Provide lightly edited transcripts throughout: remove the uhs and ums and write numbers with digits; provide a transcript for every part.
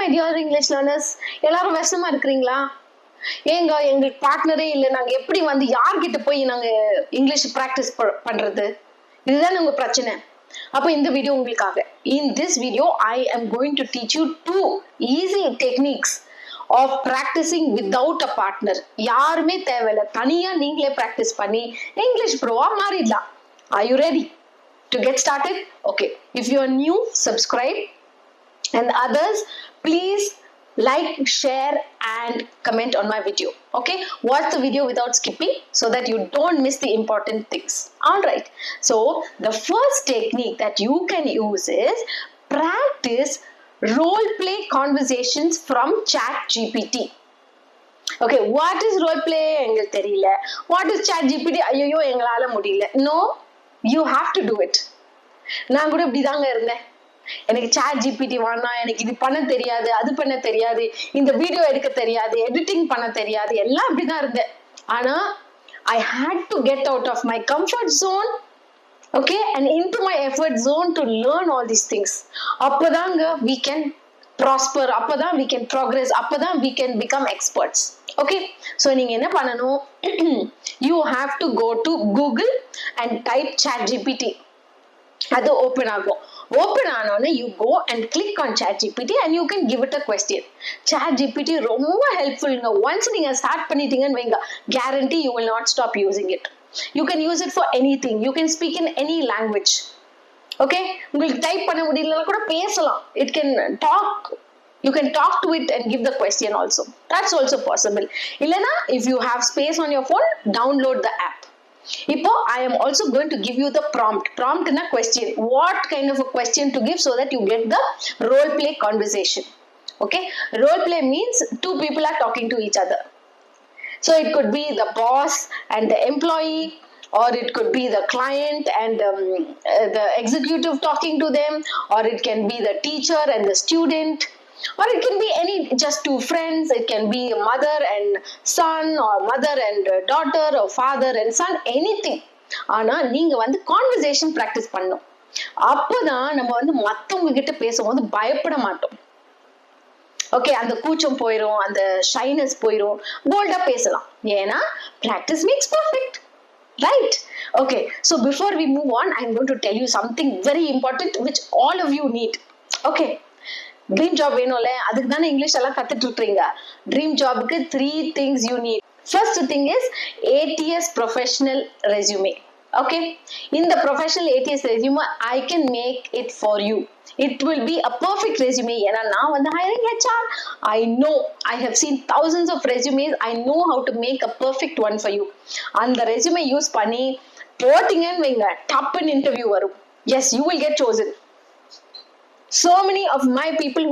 My dear English learners, எல்லாரும் விஷமா இருக்கிறீங்களா? ஏங்க எங்களுக்கு பார்ட்னரே இல்லை, நாங்க எப்படி வந்து யார்கிட்ட போய் நாங்க இங்கிலீஷ் பிராக்டிஸ் பண்றது? இதுதான் உங்க பிரச்சனை. அப்ப இந்த வீடியோ உங்களுக்காக. In this video I am going to teach you 2 easy techniques of practicing without a partner. யாருமே தேவையில்லை, தனியா நீங்களே பிராக்டிஸ் பண்ணி English ப்ரோவா மாறிடலாம். Are you ready to get started? Okay, if you are new, subscribe, and others please like, share and comment on my video. Okay, watch the video without skipping so that you don't miss the important things. All right, so the first technique that you can use is practice role play conversations from ChatGPT. Okay, what is role play? engalukku theriyala. What is ChatGPT? ayyo engalaala mudiyala. No, you have to do it. நான் கூட இப்படிதாங்க இருந்தேன். எனக்கு ChatGPT வேணாம், எனக்கு இது பண்ண தெரியாது, அது பண்ண தெரியாது, இந்த வீடியோ எடுக்க தெரியாது, எடிட்டிங் பண்ண தெரியாது, எல்லாம் அப்படிதான் இருந்தேன். ஆனா I had to get out of my comfort zone, okay, and into my effort zone to learn all these things. அப்பதாங்க we can prosper, அப்பதான் we can progress, அப்பதான் we can become experts. Okay, so நீங்க என்ன பண்ணணும்? You have to go to Google and type ChatGPT. அது open ஆகும். Open ஆனோன்னு you go and click on ChatGPT and you can give it a question. ChatGPT ரொம்ப ஹெல்ப்ஃபுல்ங்க. once நீங்க start பண்ணிட்டீங்கன்னு வைங்க, guarantee you will not stop using it. You can use it for anything. You can speak in any language. Okay, உங்களுக்கு type பண்ண முடியலன்னா கூட பேசலாம். It can talk. You can talk to it and give the question also. That's also possible. இல்லனா if you have space on your phone, download the app. Ipo I am also going to give you the prompt. Prompt in a question. What kind of a question to give so that you get the role play conversation. Okay, role play means two people are talking to each other. So it could be the boss and the employee, or it could be the client and the executive talking to them, or it can be the teacher and the student, or it can be any just two friends. It can be a mother and son, or mother and daughter, or father and son, anything. ஆனா நீங்க வந்து conversation practice பண்ணணும். அப்பதான் நம்ம வந்து மத்தவங்க கிட்ட பேசும்போது பயப்பட மாட்டோம். ஓகே, அந்த கூச்சம் போயிரும், அந்த ஷைனஸ் போயிரும், போல்டா பேசலாம். ஏன்னா practice makes perfect, right? Okay, so before we move on, I'm going to tell you something very important which all of you need. Okay, dream job வேணும்ல, அதுக்கு தானே இங்கிலீஷ் எல்லாம் கத்துட்டு இருக்கீங்க. ட்ரீம் ஜாப்க்கு 3 things you need. First thing is ATS professional resume. Okay, in the professional ATS resume I can make it for you. It will be a perfect resume. ஏன்னா நான் வந்து hiring HR, I know, I have seen thousands of resumes. I know how to make a perfect one for you. அந்த resume use பண்ணி போட்டிங்கன்னு வைங்க, டப்புன்னு interview வரும். Yes, you will get chosen. So many of my people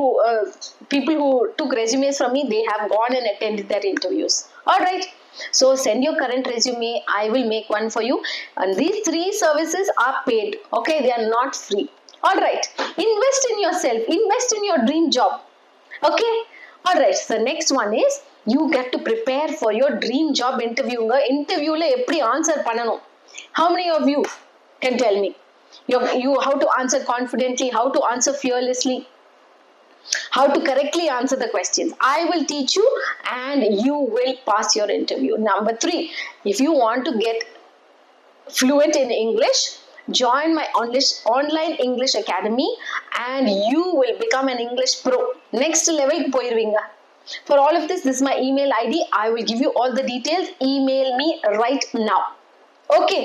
who took resumes from me, they have gone and attended their interviews. All right, so send your current resume. I will make one for you, and these 3 services are paid. Okay, they are not free. All right, invest in yourself, invest in your dream job. Okay, all right, so next one is you get to prepare for your dream job interview. Interviewல எப்படி answer பண்ணணும்? How many of you can tell me? You how to answer confidently, how to answer fearlessly, how to correctly answer the questions. I will teach you and you will pass your interview. Number 3, if you want to get fluent in English, join my online English academy and you will become an English pro. Next level poirvinga. For all of this is my email ID. I will give you all the details. Email me right now. Okay,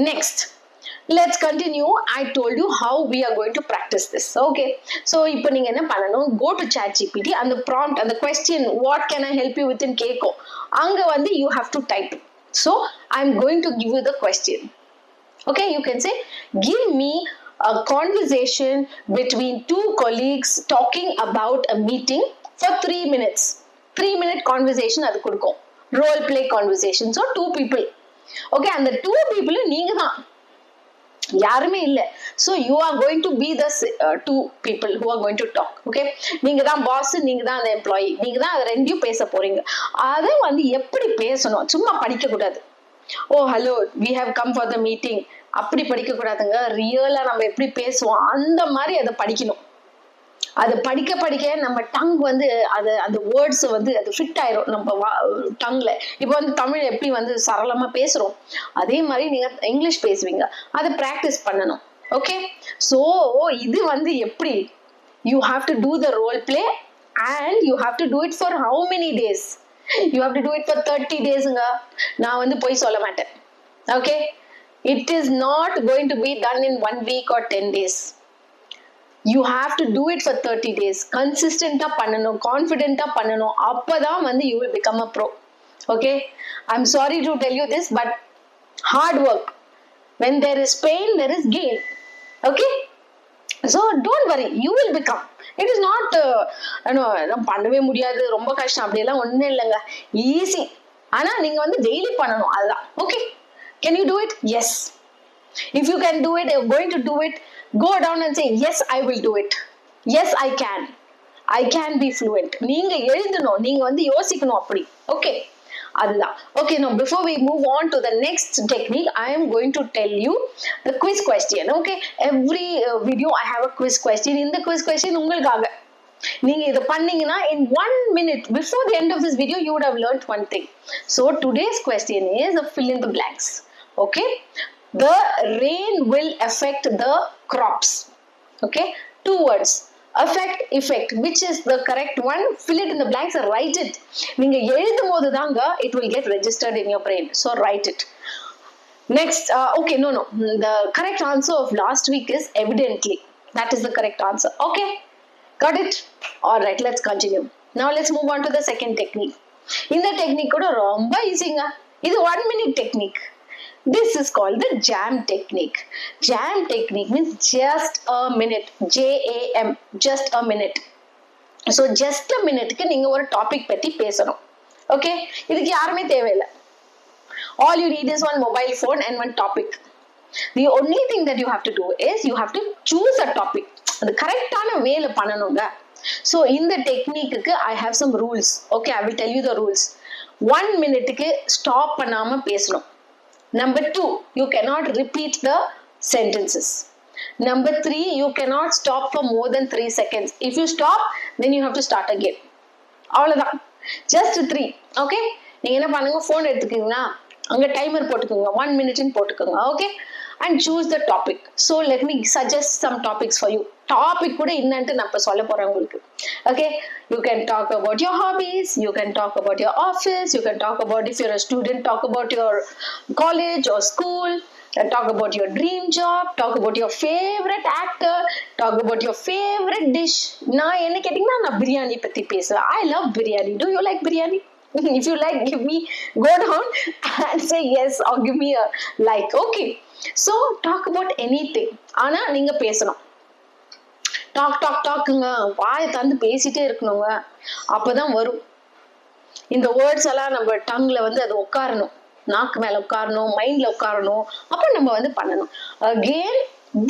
next, let's continue. I told you how we are going to practice this. Okay, so இப்போ நீங்க என்ன பண்ணணும்? Go to ChatGPT and the prompt and the question, what can I help you with in Keiko, அங்க வந்து you have to type. So I'm going to give you the question. Okay, you can say, give me a conversation between 2 colleagues talking about a meeting for 3 minutes. 3-minute conversation அது கொடுக்கும். Role play conversation. So 2 people. Okay, and the 2 people நீங்க தான், யாருமே இல்ல. So you are going to be the 2 people who are going to talk. Okay, நீங்க தான் pass, நீங்க தான் அந்த எம்ப்ளாயி, நீங்க தான் அது ரெண்டையும் பேச போறீங்க. அதை வந்து எப்படி பேசணும்? சும்மா படிக்க கூடாது. ஓ hello, we have come for the meeting, அப்படி படிக்க கூடாதுங்க. ரியலா நம்ம எப்படி பேசுவோம் அந்த மாதிரி அதை படிக்கணும். அது படிக்க படிக்க நம்ம டங் வந்து அது அந்த வேர்ட்ஸ் வந்து அது ஃபிட் ஆயிரும் நம்ம டங்ல. இப்போ வந்து தமிழ் எப்படி வந்து சரளமா பேசுறோம், அதே மாதிரி நீங்க இங்கிலீஷ் பேசுவீங்க. அதை பிராக்டிஸ் பண்ணணும். ஓகே, சோ இது வந்து எப்படி, you have to do the role play and you have to do it for how many days? You have to do it for 30 daysங்க. நான் வந்து போய் சொல்ல மாட்டேன். Okay, it is not going to be done in 1 week or 10 days. You have to do it for 30 days. Consistent-ஆ பண்ணணும், confident-ஆ பண்ணணும். அப்பதான் வந்து you will become a pro. Okay, I'm sorry to tell you this, but hard work, when there is pain there is gain. Okay, so don't worry, you will become. It is not பண்ணவே முடியாது, ரொம்ப கஷ்டம், அப்படியெல்லாம் ஒண்ணும் இல்லைங்க. Easy. ஆனா நீங்க வந்து டெய்லி பண்ணணும், அதுதான். Okay, can you do it? Yes. If you can do it, you're going to do it, go down and say yes, I will do it. Yes, I can be fluent. நீங்க எழுதணும், நீங்க வந்து யோசிக்கணும் அப்படி. Okay, அதுதான். Okay, now before we move on to the next technique, I am going to tell you the quiz question. Okay, every video I have a quiz question. In the quiz question உங்களுக்காக நீங்க இத பண்ணீங்கன்னா in 1 minute before the end of this video you would have learned one thing. So today's question is fill in the blanks. Okay, the rain will affect the crops. Okay, 2 words, affect, effect. Which is the correct one? Fill it in the blanks and write it. நீங்க எழுதும் போது தாங்க it will get registered in your brain, so write it. Next, okay, no, the correct answer of last week is evidently. That is the correct answer. Okay, got it? All right, let's continue. Now let's move on to the second technique. இந்த technique கூட ரொம்ப ஈஸிங்க. இது 1 minute technique. This is called the jam technique. Jam technique means just a minute. JAM, just a minute. So just a minute க்கு நீங்க ஒரு topic பத்தி பேசணும். Okay, இதுக்கு யாருமே தேவையில்லை. All you need is one mobile phone and one topic. The only thing that you have to do is you have to choose a topic. அது கரெக்டான வேல பண்ணணுங்க. So இந்த டெக்னிக்கு I have some rules. Okay, I will tell you the rules. 1 minute-க்கு stop பண்ணாம பேசணும். Number 2, you cannot repeat the sentences. Number 3, you cannot stop for more than 3 seconds. If you stop, then you have to start again. அவ்வளவுதான். Just 3. Okay, நீங்க என்ன பண்ணுங்க, phone எடுத்துக்கீங்கன்னா அங்க timer போட்டுக்கோங்க, 1 minute போட்டுக்கோங்க. Okay, and choose the topic. So let me suggest some topics for you. Topic கூட என்னன்னு நான் இப்ப சொல்ல போறேன் உங்களுக்கு. Okay, you can talk about your hobbies, you can talk about your office, you can talk about, if you're a student, talk about your college or school, talk about your dream job, talk about your favorite actor, talk about your favorite dish. நான் என்ன கேட்டீங்கன்னா நான் பிரியாணி பத்தி பேசுவேன். I love biryani. Do you like biryani? If you like, give me, go down and say yes or give me a like. Okay, so talk about anything. ஆனா நீங்க பேசணும். டாக்குங்க, வாயை தந்து பேசிட்டே இருக்கணுங்க, அப்பதான் வரும். இந்த வேர்ட்ஸ் எல்லாம் நம்ம டங்ல வந்து அது உட்காரணும், நாக்கு மேல உட்காரணும், மைண்ட்ல உட்காரணும், அப்புறம் நம்ம வந்து பண்ணணும். Again,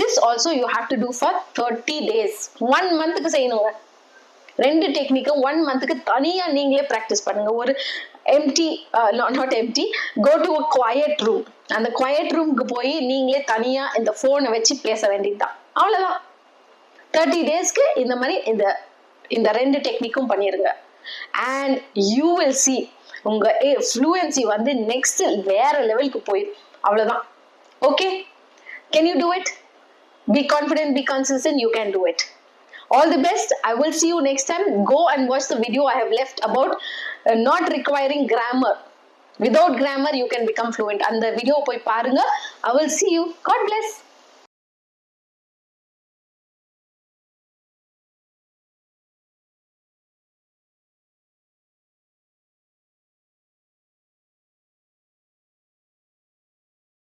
this also you have to do for 30 days. 1 month-க்கு செய்யணுங்க. 2 டெக்னிக்கும் 1 month-க்கு தனியா நீங்களே பிராக்டிஸ் பண்ணுங்க. ஒரு empty, not empty, go to a quiet room. அந்த quiet room-க்கு போய் நீங்களே தனியா இந்த போனை வச்சு பேச வேண்டியதுதான். அவ்வளவுதான். 30 days-க்கு இந்த மாதிரி இந்த 2 டெக்னிக்கும் பண்ணிருங்க. And you will see உங்க fluency வந்து next வேற லெவலுக்கு போயிடும். அவ்வளவுதான். Okay, can you do it? Be confident, be consistent, you can do it. All the best. I will see you next time. Go and watch the video I have left about not requiring grammar. Without grammar you can become fluent. அந்த video போய் பாருங்க. I will see you. God bless.